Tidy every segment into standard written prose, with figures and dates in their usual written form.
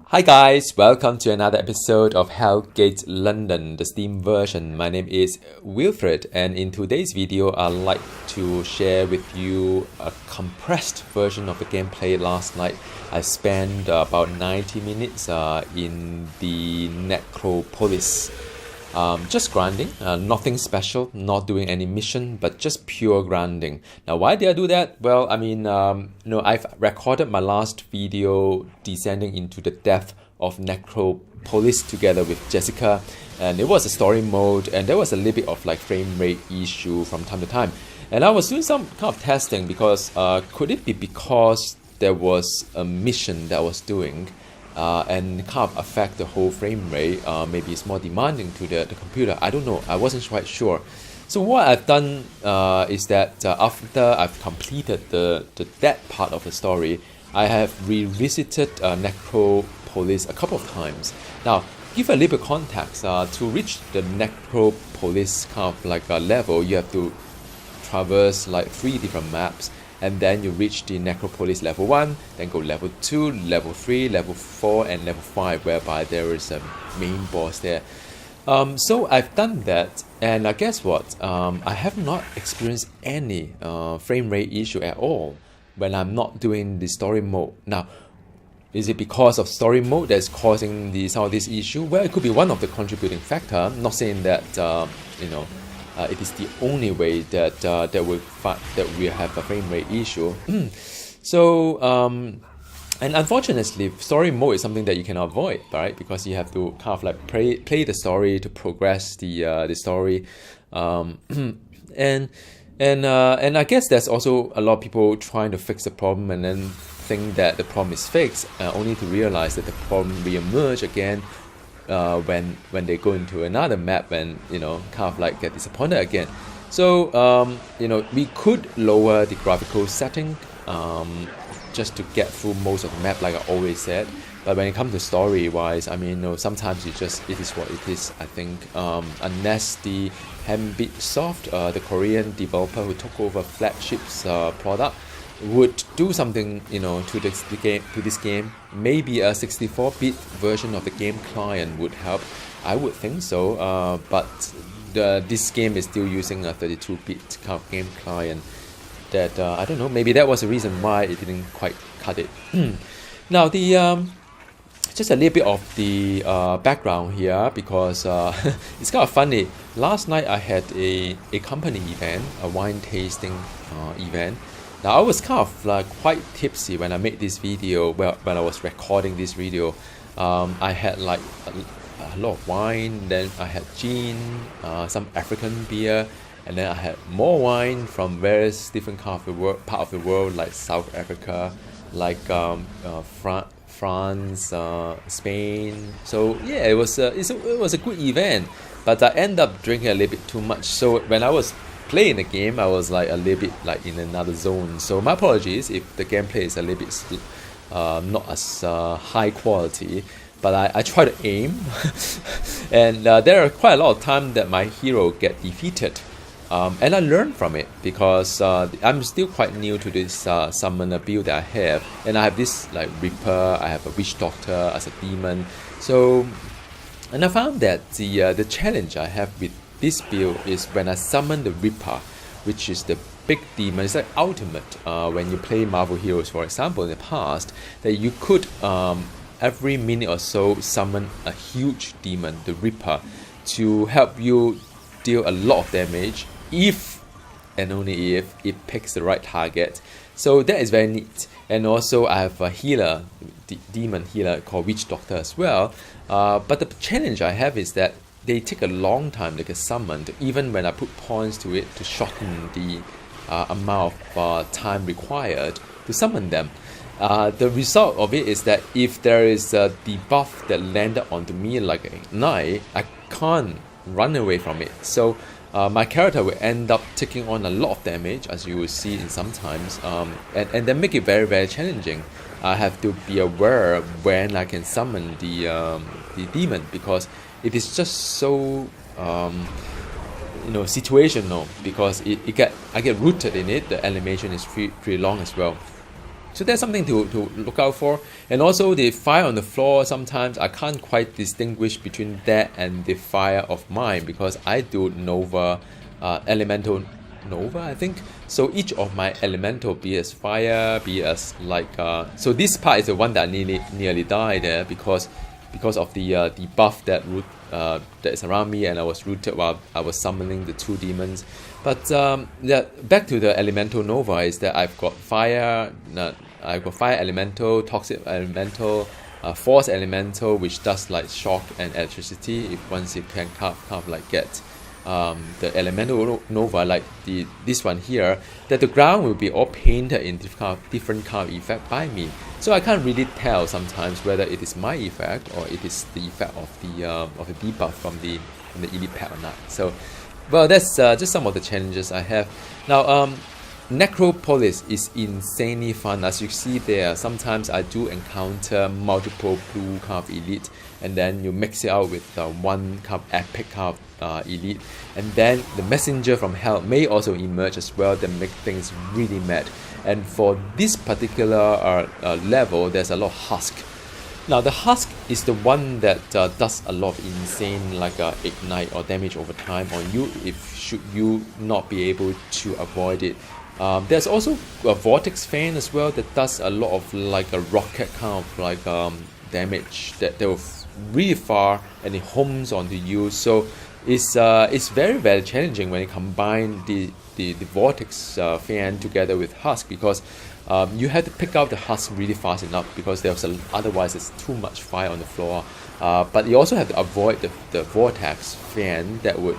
Hi guys, welcome to another episode of Hellgate London, the Steam version. My name is Wilfred, and in today's video I'd like to share with you a compressed version of the gameplay last night. I spent about 90 minutes in the Necropolis. Just grinding, nothing special, not doing any mission, but just pure grinding. Now, why did I do that? Well, I've recorded my last video descending into the depth of Necropolis together with Jessica, and it was a story mode, and there was a little bit of like frame rate issue from time to time. And I was doing some kind of testing because could it be because there was a mission that I was doing and kind of affect the whole frame rate? Maybe it's more demanding to the computer. I don't know. I wasn't quite sure. So what I've done is that after I've completed that part of the story, I have revisited Necropolis a couple of times. Now, give a little context. To reach the Necropolis kind of like a level, you have to traverse like 3 different maps. And then you reach the Necropolis level 1, then go level 2, level 3, level 4, and level 5, whereby there is a main boss there. So I've done that, and guess what? I have not experienced any frame rate issue at all when I'm not doing the story mode. Now, is it because of story mode that's causing some of this issue? Well, it could be one of the contributing factor. I'm not saying that it is the only way that we have a frame rate issue. And unfortunately, story mode is something that you cannot avoid, right? Because you have to kind of like play the story to progress the story, and I guess there's also a lot of people trying to fix the problem and then think that the problem is fixed, only to realize that the problem re-emerge again. When they go into another map and kind of like get disappointed again. So we could lower the graphical setting just to get through most of the map, like I always said. But when it comes to story wise, sometimes it is what it is. I think unless the Hellgate, the Korean developer who took over Flagship's product, would do something to this game. Maybe a 64-bit version of the game client would help. I would think so, but this game is still using a 32-bit kind of game client that I don't know, maybe that was the reason why it didn't quite cut it. Now just a little bit of the background here, because it's kind of funny. Last night I had a company event, a wine tasting event. Now I was kind of like quite tipsy when I made this video. Well, when I was recording this video, I had like a lot of wine. Then I had gin, some African beer, and then I had more wine from various different part of the world, like South Africa, like France, Spain. So yeah, it was a good event, but I ended up drinking a little bit too much. So when I was playing the game, I was like a little bit like in another zone. So my apologies if the gameplay is a little bit not as high quality, but I try to aim and there are quite a lot of times that my hero get defeated, and I learn from it, because I'm still quite new to this summoner build that I have, and I have this like Reaper, I have a Witch Doctor as a demon. So, and I found that the challenge I have with this build is when I summon the Reaper, which is the big demon. It's like ultimate. When you play Marvel heroes, for example, in the past, that you could every minute or so summon a huge demon, the Reaper, to help you deal a lot of damage if and only if it picks the right target. So that is very neat. And also I have a healer, demon healer called Witch Doctor as well. But the challenge I have is that they take a long time to get summoned, even when I put points to it to shorten the amount of time required to summon them. The result of it is that if there is a debuff that landed onto me like a knight, I can't run away from it. So my character will end up taking on a lot of damage, as you will see in sometimes, and then make it very, very challenging. I have to be aware when I can summon the demon, because it is just so situational, because I get rooted in it. The animation is pretty long as well. So that's something to look out for. And also the fire on the floor, sometimes I can't quite distinguish between that and the fire of mine, because I do Nova, elemental Nova, I think. So each of my elemental, be as fire, be as like, so this part is the one that nearly died there, because of the buff that is around me, and I was rooted while I was summoning the 2 demons. But back to the elemental Nova is that I've got fire elemental, toxic elemental, force elemental, which does like shock and electricity if once you can kind of like get the elemental Nova, like this one here, that the ground will be all painted in different kind of effect by me. So I can't really tell sometimes whether it is my effect or it is the effect of the debuff from the elite pack or not. So, well, that's just some of the challenges I have. Now, Necropolis is insanely fun. As you see there, sometimes I do encounter multiple blue kind of elite, and then you mix it out with one kind of epic kind of elite, and then the messenger from hell may also emerge as well, that make things really mad. And for this particular level, there's a lot of husk. Now the husk is the one that does a lot of insane like ignite or damage over time on you if should you not be able to avoid it. There's also a vortex fan as well that does a lot of like a rocket kind of like damage that will really far, and it homes onto you. So it's very, very challenging when you combine the vortex fan together with husk, because you have to pick out the husk really fast enough, because otherwise it's too much fire on the floor. But you also have to avoid the vortex fan that would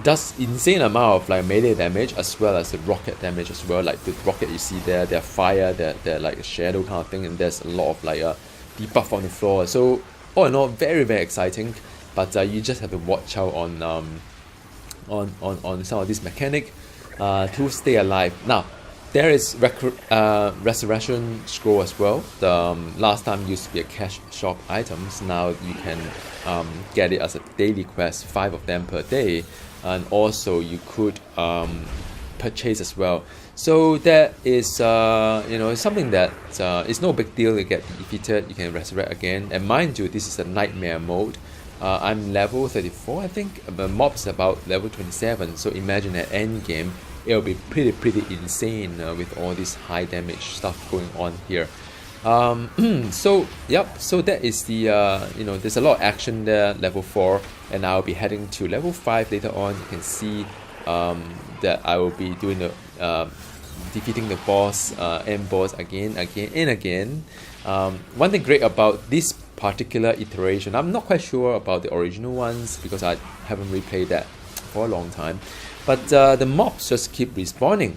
does insane amount of like melee damage as well as the rocket damage as well. Like the rocket you see there, they're fire, they're like a shadow kind of thing, and there's a lot of like debuff on the floor. So all in all, very, very exciting. But you just have to watch out on some of this mechanic to stay alive. Now there is resurrection scroll as well. The last time used to be a cash shop items. Now you can get it as a daily quest, 5 of them per day, and also you could purchase as well. So that is something that it's no big deal. You get defeated, you can resurrect again. And mind you, this is a nightmare mode. I'm level 34, I think. The mob's about level 27. So imagine at end game, it'll be pretty insane with all this high damage stuff going on here. So that is the there's a lot of action there, level 4, and I'll be heading to level 5 later on. You can see that I will be doing the defeating the boss, end boss again and again. One thing great about this particular iteration, I'm not quite sure about the original ones because I haven't replayed that for a long time, but the mobs just keep respawning.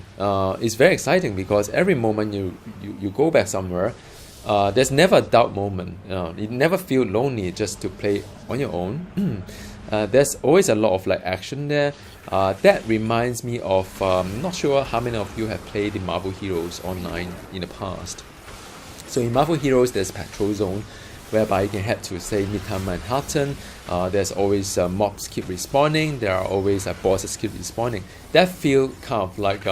It's very exciting because every moment you go back somewhere, there's never a doubt moment. You never feel lonely just to play on your own. There's always a lot of like action there. That reminds me of not sure how many of you have played the Marvel Heroes online in the past. So in Marvel Heroes, there's Patrol Zone, whereby you can head to, say, Midtown Manhattan. There's always mobs keep respawning. There are always bosses keep respawning. That feel kind of like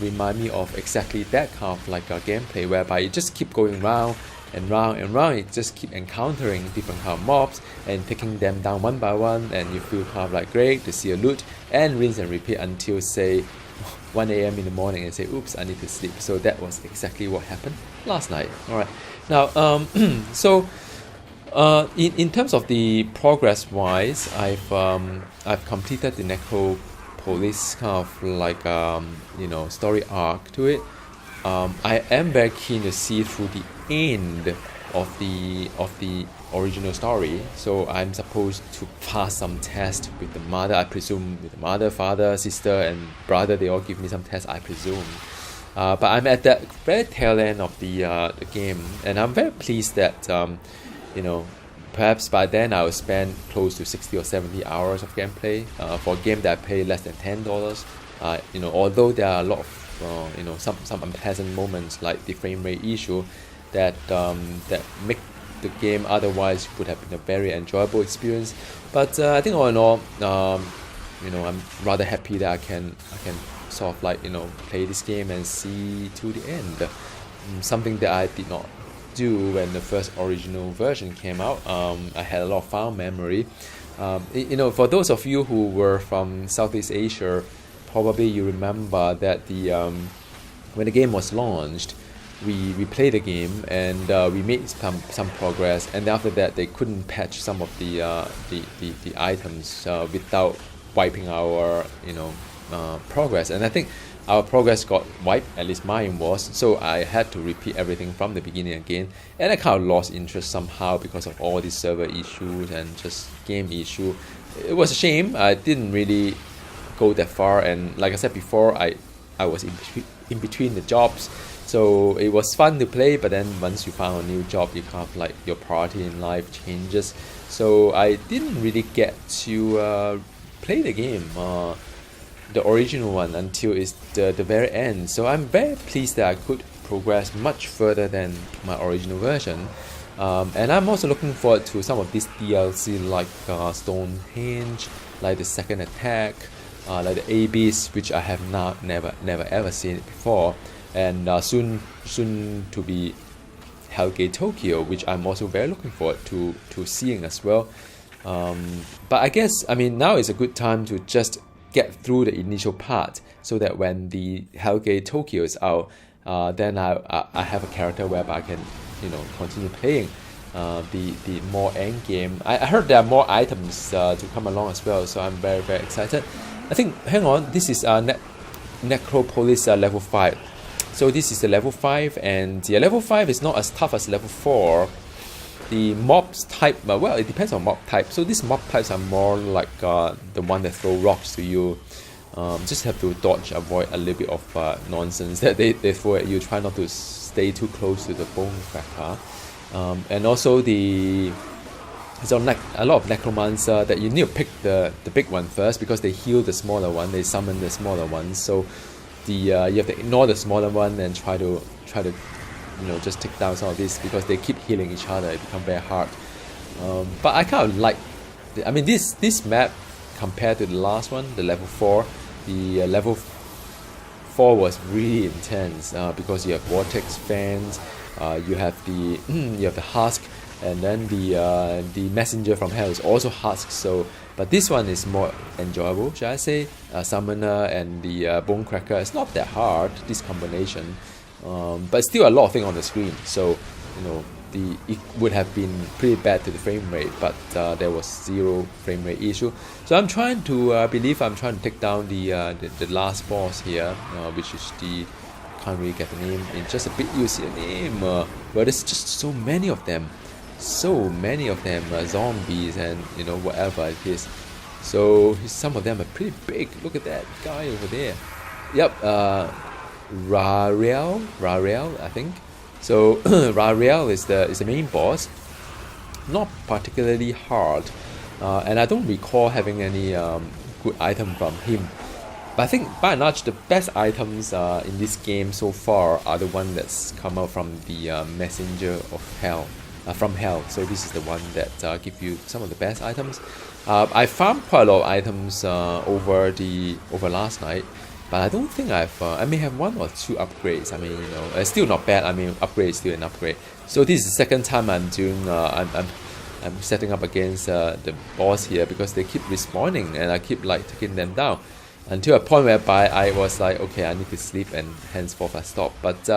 remind me of exactly that kind of like gameplay, whereby you just keep going round and round and round. You just keep encountering different kind of mobs and taking them down one by one, and you feel kind of like great to see a loot, and rinse and repeat until, say, 1 a.m. in the morning and say, oops, I need to sleep. So that was exactly what happened last night. Alright, now so in terms of the progress wise, I've completed the Necropolis kind of like story arc to it. I am very keen to see through the end of the original story. So I'm supposed to pass some test with the mother. I presume with the mother, father, sister, and brother. They all give me some tests, I presume. But I'm at that very tail end of the game, and I'm very pleased that perhaps by then I'll spend close to 60 or 70 hours of gameplay for a game that I pay less than $10. Although there are a lot of some unpleasant moments like the frame rate issue that make the game otherwise would have been a very enjoyable experience. But I think all in all, I'm rather happy that I can sort of like play this game and see to the end. something that I did not do when the first original version came out. I had a lot of file memory. For those of you who were from Southeast Asia, probably you remember that when the game was launched, we played the game and we made some progress, and after that they couldn't patch some of the items without wiping our progress, and I think our progress got wiped, at least mine was, so I had to repeat everything from the beginning again, and I kind of lost interest somehow because of all these server issues and just game issue. It was a shame. I didn't really go that far, and like I said before, I was in between the jobs, so it was fun to play, but then once you found a new job, you kind of like your priority in life changes, so I didn't really get to play the game, the original one, until it's the very end. So I'm very pleased that I could progress much further than my original version, and I'm also looking forward to some of these DLC like Stonehenge, like the Second Attack, like the Abyss, which I have never ever seen it before, and soon to be Hellgate Tokyo, which I'm also very looking forward to seeing as well. But I guess now is a good time to just get through the initial part, so that when the Hellgate Tokyo is out, then I have a character whereby I can continue playing the more end game. I heard there are more items to come along as well, so I'm very excited. I think, hang on, this is Necropolis level 5. So this is the level 5, and the level 5 is not as tough as level 4. The mobs type, well, it depends on mob type. So these mob types are more like the one that throw rocks to you. Just have to dodge, avoid a little bit of nonsense that they throw at you. Try not to stay too close to the bone cracker. And also there's a lot of necromancer that you need to pick the big one first, because they heal the smaller one, they summon the smaller one. So you have to ignore the smaller one and try to just take down some of this, because they keep healing each other. It becomes very hard. But I kind of like, this map compared to the last one, the level 4. The level 4 was really intense because you have vortex fans, you have the husk, and then the messenger from hell is also husk. So, but this one is more enjoyable, shall I say? Summoner and the bone cracker. It's not that hard, this combination. But still a lot of things on the screen, so it would have been pretty bad to the frame rate, but there was 0 frame rate issue. So I'm trying to take down the last boss here, which is can't really get the name. In just a bit you see the name, but there's just so many of them, zombies and whatever it is. So some of them are pretty big. Look at that guy over there. Yep. Rariel, I think. So Rariel is the main boss. Not particularly hard, and I don't recall having any good item from him. But I think by and large the best items in this game so far are the one that's come out from the messenger of hell, from hell. So this is the one that give you some of the best items. I farmed quite a lot of items over last night. But I don't think I may have 1 or 2 upgrades. It's still not bad. Upgrade is still an upgrade. So this is the second time I'm doing. I'm setting up against the boss here, because they keep respawning and I keep taking them down, until a point whereby I was like, okay, I need to sleep, and henceforth I stopped. But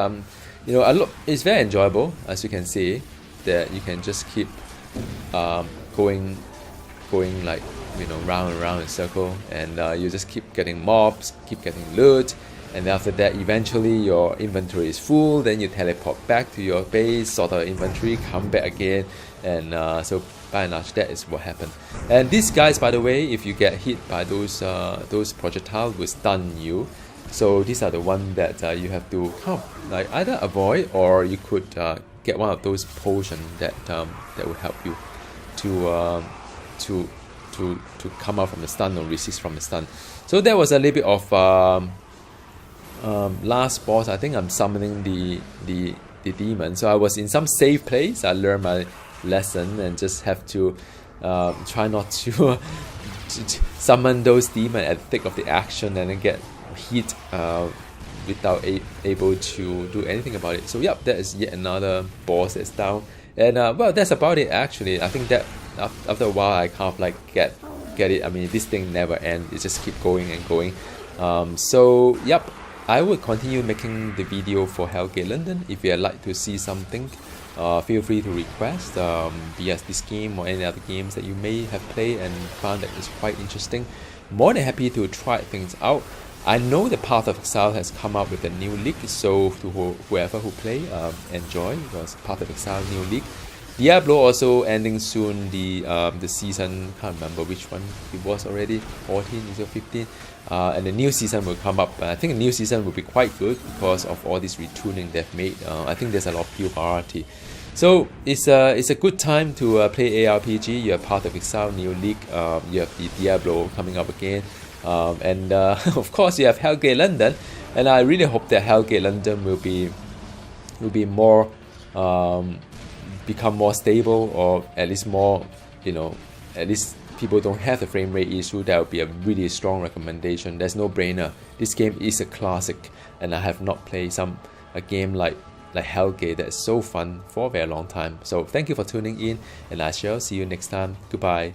it's very enjoyable, as you can see, that you can just keep going round and round in a circle, and you just keep getting mobs, keep getting loot, and after that eventually your inventory is full, then you teleport back to your base, sort out inventory, come back again, and so by and large that is what happened. And these guys, by the way, if you get hit by those projectiles, will stun you. So these are the ones that you have to either avoid, or you could get one of those potions that will help you to come out from the stun or resist from the stun. So that was a little bit of last boss. I think I'm summoning the demon. So I was in some safe place. I learned my lesson and just have to try not to summon those demons at the thick of the action and then get hit without able to do anything about it. So yep, that is yet another boss that's down. And well, that's about it actually. I think that after a while I kind of like get it. I mean, this thing never ends. It just keep going and going. So yep, I will continue making the video for Hellgate London. If you'd like to see something, feel free to request, be it this game or any other games that you may have played and found that is quite interesting. More than happy to try things out. I know the Path of Exile has come up with a new league, so to whoever who play, enjoy, because Path of Exile new league. Diablo also ending soon, the season, can't remember which one it was already, 14 or 15, and the new season will come up. I think the new season will be quite good because of all this retuning they've made. I think there's a lot of pure variety. So it's a good time to play ARPG. You have Path of Exile new league, you have the Diablo coming up again, and of course you have Hellgate London, and I really hope that Hellgate London will be more become more stable, or at least more, at least people don't have the frame rate issue. That would be a really strong recommendation. There's no brainer. This game is a classic, and I have not played a game like Hellgate that's so fun for a very long time. So thank you for tuning in, and I shall see you next time. Goodbye.